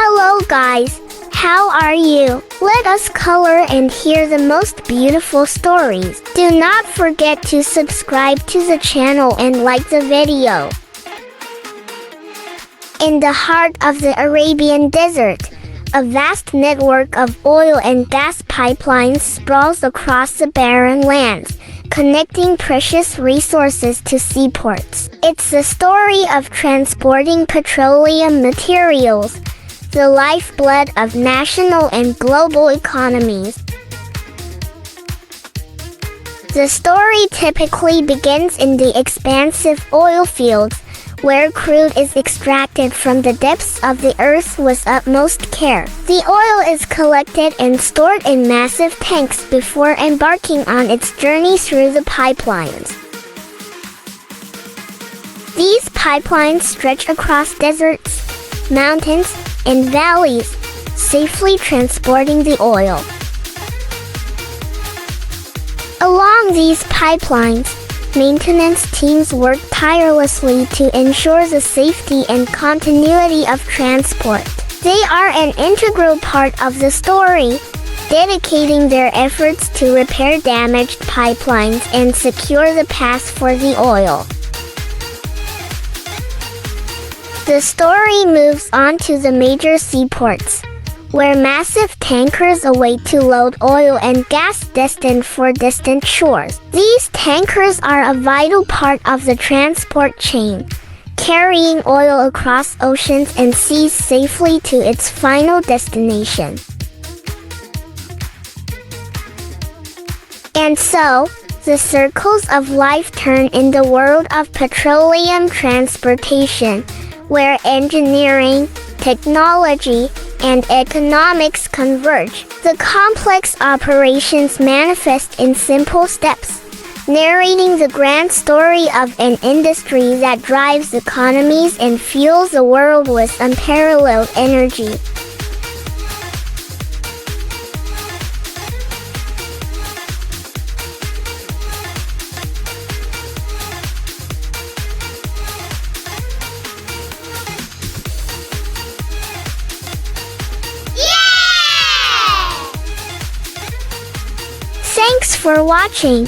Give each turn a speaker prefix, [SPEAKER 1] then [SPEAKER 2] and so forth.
[SPEAKER 1] Hello guys, how are you? Let us color and hear the most beautiful stories. Do not forget to subscribe to the channel and like the video. In the heart of the Arabian Desert, a vast network of oil and gas pipelines sprawls across the barren lands, connecting precious resources to seaports. It's the story of transporting petroleum materials, the lifeblood of national and global economies. The story typically begins in the expansive oil fields, where crude is extracted from the depths of the earth with utmost care. The oil is collected and stored in massive tanks before embarking on its journey through the pipelines. These pipelines stretch across deserts, mountains, and valleys, safely transporting the oil. Along these pipelines, maintenance teams work tirelessly to ensure the safety and continuity of transport. They are an integral part of the story, dedicating their efforts to repair damaged pipelines and secure the path for the oil. The story moves on to the major seaports, where massive tankers await to load oil and gas destined for distant shores. These tankers are a vital part of the transport chain, carrying oil across oceans and seas safely to its final destination. And so, the circles of life turn in the world of petroleum transportation, where engineering, technology, and economics converge. The complex operations manifest in simple steps, narrating the grand story of an industry that drives economies and fuels the world with unparalleled energy. Thanks for watching.